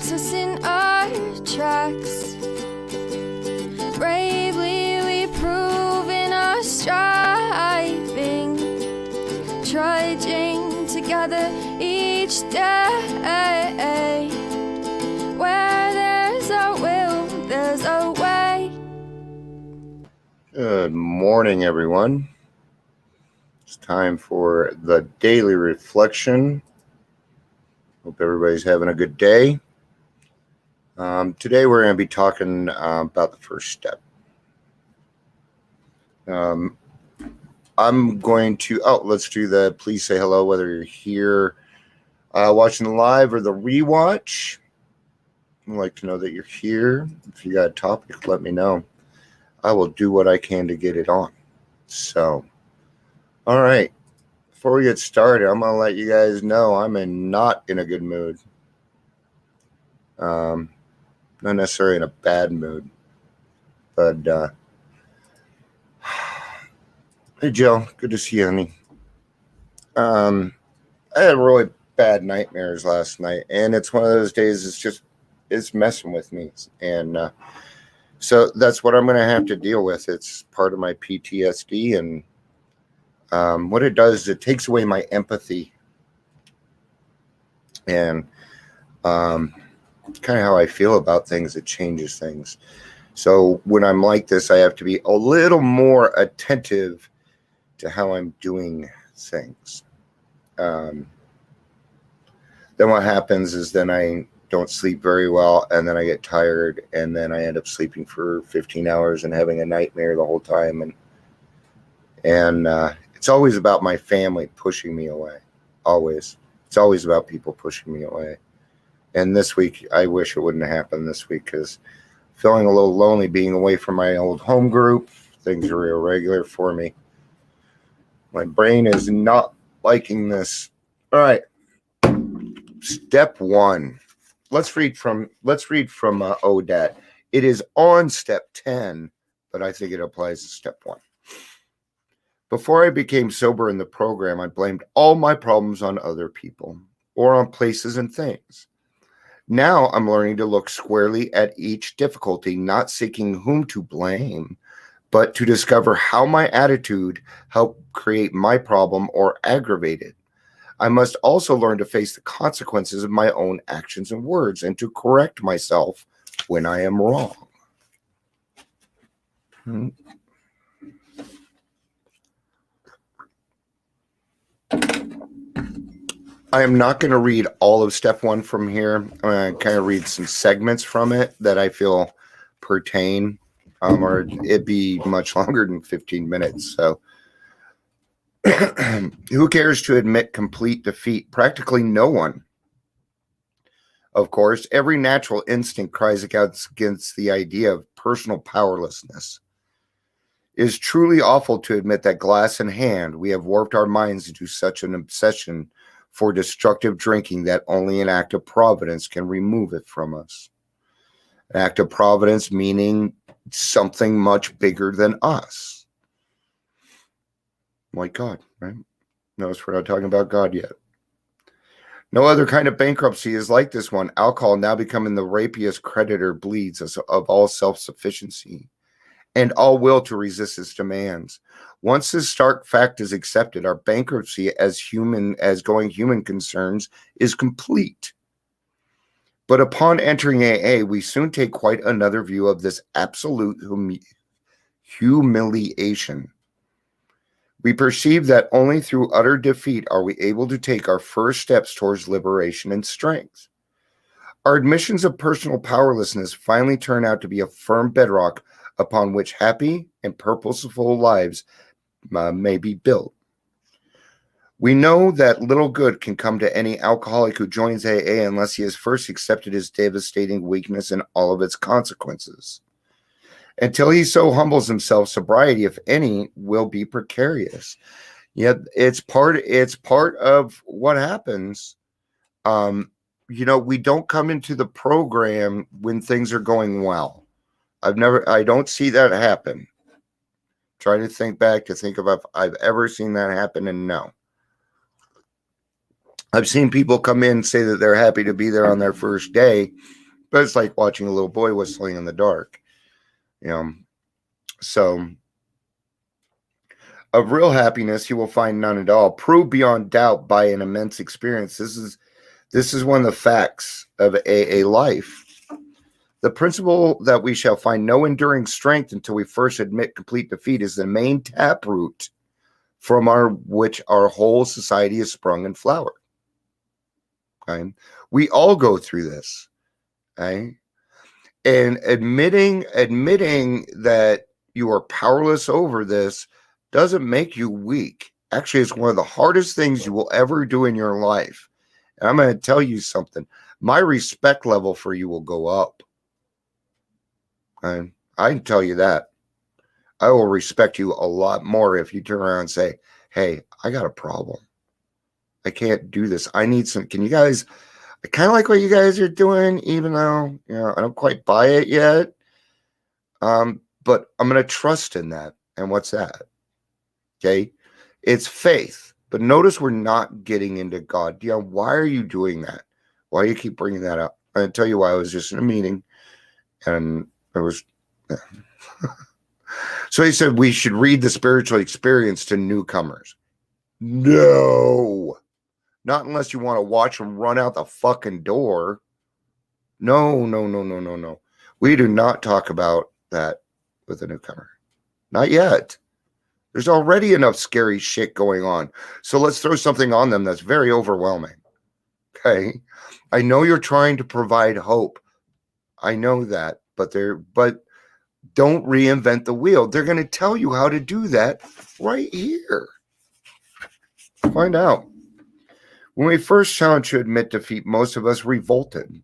keeps us in our tracks. Bravely we prove in our striving, trudging together each day. Where there's a will, there's a way. Good morning, everyone. It's time for the daily reflection. Hope everybody's having a good day. Today we're going to be talking about the first step. I'm going to, let's do the please say hello, whether you're here watching the live or the rewatch. I'd like to know that you're here. If you got a topic, let me know. I will do what I can to get it on. So, all right. Before we get started, I'm going to let you guys know I'm not in a good mood. Not necessarily in a bad mood. But, hey, Jill. Good to see you, honey. I had really bad nightmares last night. And it's one of those days it's messing with me. And so that's what I'm going to have to deal with. It's part of my PTSD. And what it does is it takes away my empathy. And kind of how I feel about things, it changes things. So when I'm like this, I have to be a little more attentive to how I'm doing things. Then what happens is then I don't sleep very well, and then I get tired, and then I end up sleeping for 15 hours and having a nightmare the whole time. And it's always about my family pushing me away. Always. It's always about people pushing me away. And this week, I wish it wouldn't have happened this week, because feeling a little lonely being away from my old home group, things are irregular for me. My brain is not liking this. All right. Step one. Let's read from ODAT. It is on step 10, but I think it applies to step 1. Before I became sober in the program, I blamed all my problems on other people or on places and things. Now I'm learning to look squarely at each difficulty, not seeking whom to blame, but to discover how my attitude helped create my problem or aggravate it. I must also learn to face the consequences of my own actions and words and to correct myself when I am wrong. I am not going to read all of step 1 from here. I'm going to kind of read some segments from it that I feel pertain, or it'd be much longer than 15 minutes. So, who cares to admit complete defeat? Practically no one. Of course, every natural instinct cries against the idea of personal powerlessness. It is truly awful to admit that, glass in hand, we have warped our minds into such an obsession for destructive drinking that only an act of providence can remove it from us. An act of providence meaning something much bigger than us. Like God, right? Notice we're not talking about God yet. No other kind of bankruptcy is like this one. Alcohol now becoming the rapiest creditor bleeds of all self-sufficiency and all will to resist its demands. Once this stark fact is accepted, our bankruptcy as going human concerns is complete. But upon entering AA, we soon take quite another view of this absolute humiliation. We perceive that only through utter defeat are we able to take our first steps towards liberation and strength. Our admissions of personal powerlessness finally turn out to be a firm bedrock upon which happy and purposeful lives may be built. We know that little good can come to any alcoholic who joins AA unless he has first accepted his devastating weakness and all of its consequences. Until he so humbles himself, sobriety, if any, will be precarious. Yet it's part of what happens. We don't come into the program when things are going well. I don't see that happen. Trying to think back to think of if I've ever seen that happen, and no. I've seen people come in and say that they're happy to be there on their first day, but it's like watching a little boy whistling in the dark. So of real happiness you will find none at all, proved beyond doubt by an immense experience. This is one of the facts of AA life. The principle that we shall find no enduring strength until we first admit complete defeat is the main taproot from which our whole society is sprung and flowered. Okay? We all go through this. Okay? And admitting that you are powerless over this doesn't make you weak. Actually, it's one of the hardest things you will ever do in your life. And I'm going to tell you something. My respect level for you will go up. And I can tell you that. I will respect you a lot more if you turn around and say, hey, I got a problem. I can't do this. I need some. Can you guys, I kind of like what you guys are doing, even though, I don't quite buy it yet. But I'm going to trust in that. And what's that? Okay. It's faith. But notice we're not getting into God. Why are you doing that? Why do you keep bringing that up? I'm going to tell you why. I was just in a meeting and it was, so he said we should read the spiritual experience to newcomers. No, not unless you want to watch them run out the fucking door. No. We do not talk about that with a newcomer. Not yet. There's already enough scary shit going on. So let's throw something on them that's very overwhelming. Okay. I know you're trying to provide hope. I know that, but don't reinvent the wheel. They're going to tell you how to do that right here. Find out. When we first challenged to admit defeat, most of us revolted.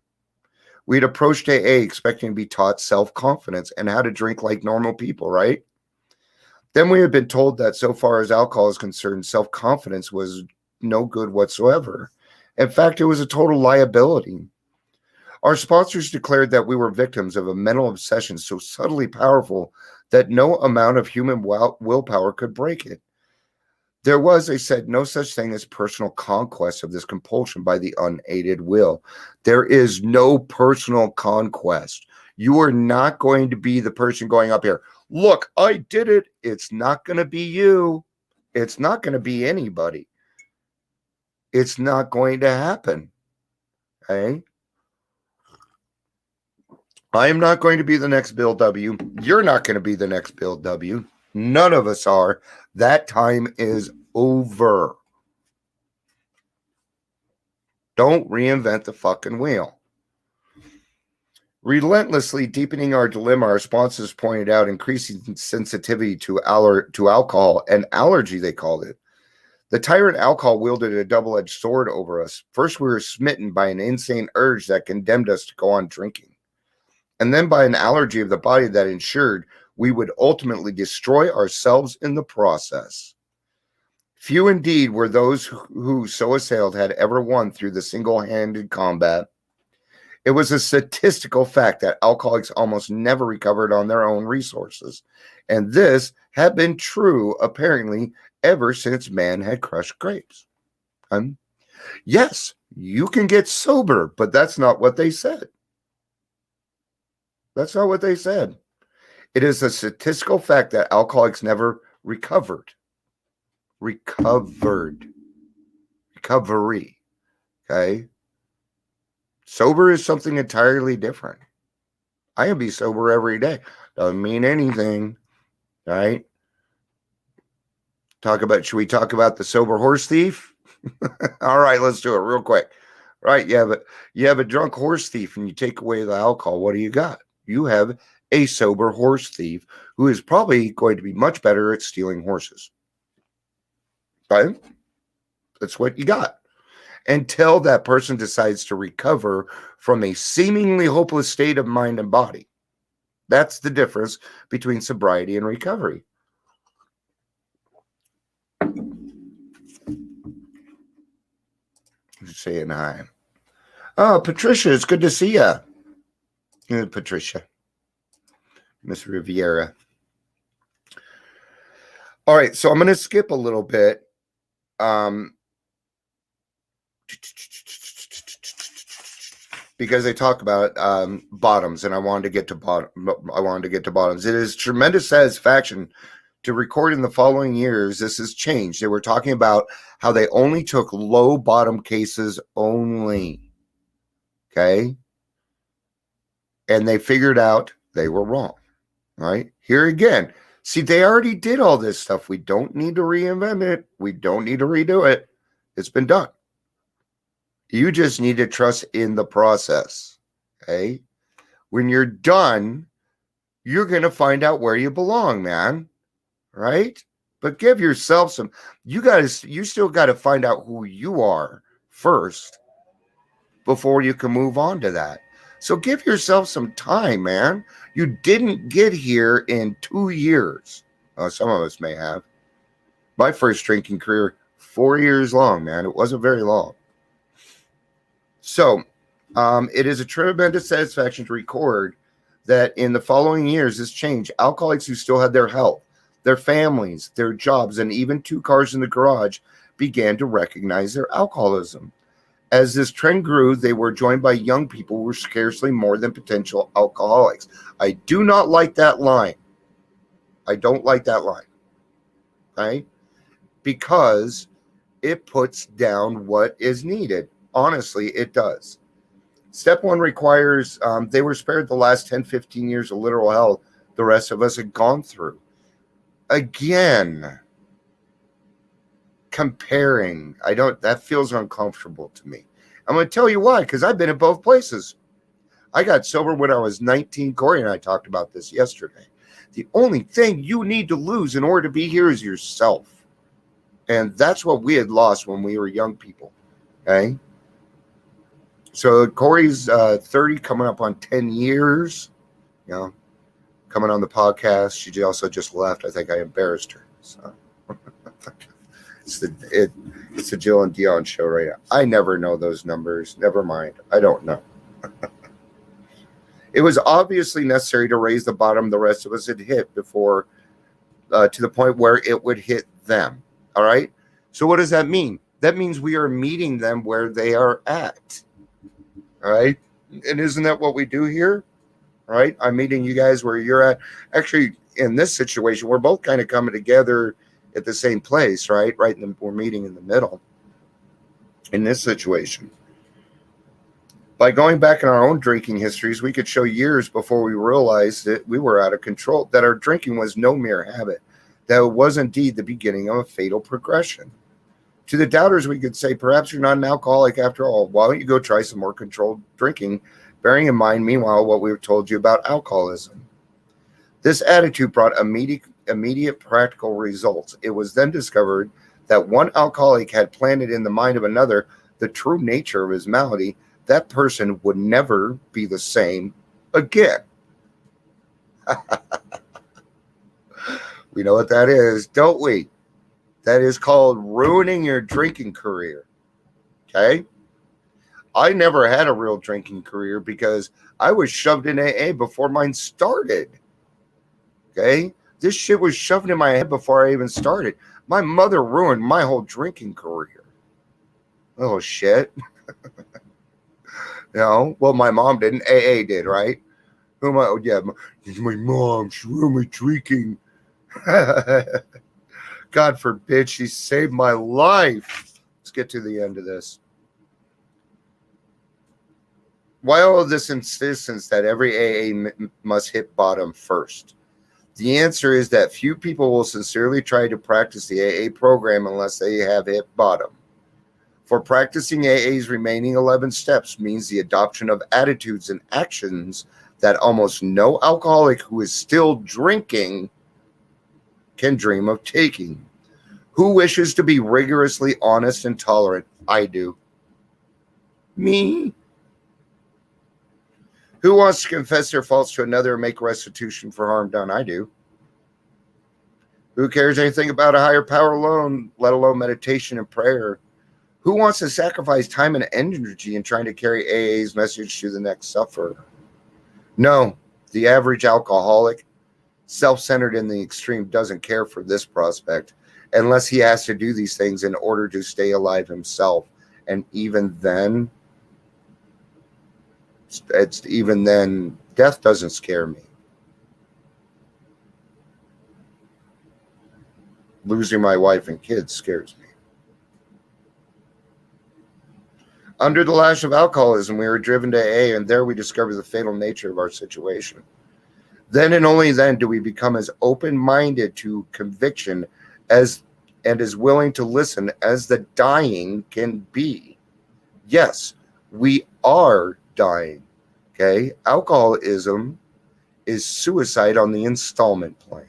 We'd approached AA expecting to be taught self-confidence and how to drink like normal people, right? Then we had been told that so far as alcohol is concerned, self-confidence was no good whatsoever. In fact, it was a total liability. Our sponsors declared that we were victims of a mental obsession so subtly powerful that no amount of human willpower could break it. There was, they said, no such thing as personal conquest of this compulsion by the unaided will. There is no personal conquest. You are not going to be the person going up here. Look, I did it. It's not going to be you. It's not going to be anybody. It's not going to happen. Okay? I am not going to be the next Bill W. You're not going to be the next Bill W. None of us are. That time is over. Don't reinvent the fucking wheel. Relentlessly deepening our dilemma, our sponsors pointed out increasing sensitivity to alcohol, an allergy, they called it. The tyrant alcohol wielded a double-edged sword over us. First, we were smitten by an insane urge that condemned us to go on drinking. And then by an allergy of the body that ensured we would ultimately destroy ourselves in the process. Few indeed were those who so assailed had ever won through the single-handed combat. It was a statistical fact that alcoholics almost never recovered on their own resources. And this had been true, apparently, ever since man had crushed grapes. Yes, you can get sober, but that's not what they said. That's not what they said. It is a statistical fact that alcoholics never recovered. Recovery. Okay? Sober is something entirely different. I can be sober every day. Doesn't mean anything. Right? Should we talk about the sober horse thief? All right, let's do it real quick. Right, you have a drunk horse thief and you take away the alcohol. What do you got? You have a sober horse thief who is probably going to be much better at stealing horses. Right? That's what you got. Until that person decides to recover from a seemingly hopeless state of mind and body. That's the difference between sobriety and recovery. Saying hi. Oh, Patricia, it's good to see you. Patricia. Miss Riviera. All right, so I'm going to skip a little bit to because they talk about bottoms, and I wanted to get to bottoms. It is tremendous satisfaction to record in the following years. This has changed. They were talking about how they only took low bottom cases only. Okay. And they figured out they were wrong. Right here again. See, they already did all this stuff. We don't need to reinvent it. We don't need to redo it. It's been done. You just need to trust in the process. Okay. When you're done, you're going to find out where you belong, man. Right? But give yourself some, you still got to find out who you are first before you can move on to that. So give yourself some time, man. You didn't get here in 2 years. Some of us may have. My first drinking career, 4 years long, man. It wasn't very long. So it is a tremendous satisfaction to record that in the following years, this changed. Alcoholics who still had their health, their families, their jobs, and even 2 cars in the garage began to recognize their alcoholism. As this trend grew, they were joined by young people who were scarcely more than potential alcoholics. I do not like that line. I don't like that line. Okay? Because it puts down what is needed. Honestly, it does. Step 1 requires, they were spared the last 10, 15 years of literal hell the rest of us had gone through. Again, comparing, that feels uncomfortable to me. I'm going to tell you why, because I've been in both places. I got sober when I was 19. Corey and I talked about this yesterday. The only thing you need to lose in order to be here is yourself. And that's what we had lost when we were young people. Okay? So Corey's 30, coming up on 10 years, coming on the podcast. She also just left. I think I embarrassed her. So it's the Jill and Dion show right now. I never know those numbers. Never mind. I don't know. It was obviously necessary to raise the bottom the rest of us had hit before to the point where it would hit them. All right. So what does that mean? That means we are meeting them where they are at. All right. And isn't that what we do here? All right. I'm meeting you guys where you're at. Actually, in this situation, we're both kind of coming together at the same place, right? We're meeting in the middle in this situation. By going back in our own drinking histories, we could show years before we realized that we were out of control, that our drinking was no mere habit, that it was indeed the beginning of a fatal progression. To the doubters, we could say, perhaps you're not an alcoholic after all. Why don't you go try some more controlled drinking, bearing in mind, meanwhile, what we've told you about alcoholism. This attitude brought immediate practical results. It was then discovered that one alcoholic had planted in the mind of another the true nature of his malady. That person would never be the same again. We know what that is, don't we? That is called ruining your drinking career. Okay? I never had a real drinking career because I was shoved in AA before mine started. Okay? This shit was shoved in my head before I even started. My mother ruined my whole drinking career. Oh, shit. Well, my mom didn't. AA did, right? My mom. She ruined my drinking. God forbid she saved my life. Let's get to the end of this. Why all of this insistence that every AA must hit bottom first? The answer is that few people will sincerely try to practice the AA program unless they have hit bottom. For practicing AA's remaining 11 steps means the adoption of attitudes and actions that almost no alcoholic who is still drinking can dream of taking. Who wishes to be rigorously honest and tolerant? I do. Me. Who wants to confess their faults to another and make restitution for harm done? I do. Who cares anything about a higher power alone, let alone meditation and prayer? Who wants to sacrifice time and energy in trying to carry AA's message to the next sufferer? No, the average alcoholic, self-centered in the extreme, doesn't care for this prospect unless he has to do these things in order to stay alive himself And even then, death doesn't scare me. Losing my wife and kids scares me. Under the lash of alcoholism, we were driven to AA, and there we discovered the fatal nature of our situation. Then and only then do we become as open-minded to conviction and as willing to listen as the dying can be. Yes, we are dying. Okay? Alcoholism is suicide on the installment plan.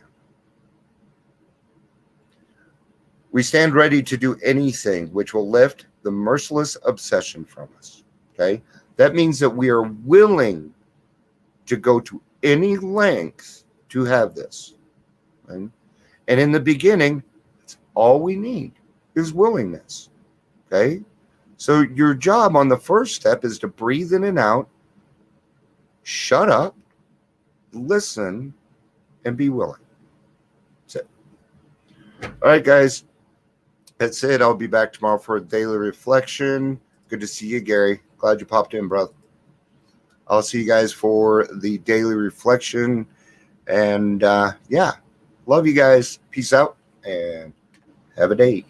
We stand ready to do anything which will lift the merciless obsession from us. Okay? That means that we are willing to go to any length to have this. Right? And in the beginning, that's all we need is willingness. Okay? So your job on the first step is to breathe in and out, shut up, listen, and be willing. That's it. All right, guys. That's it. I'll be back tomorrow for a daily reflection. Good to see you, Gary. Glad you popped in, brother. I'll see you guys for the daily reflection. And yeah, love you guys. Peace out and have a day.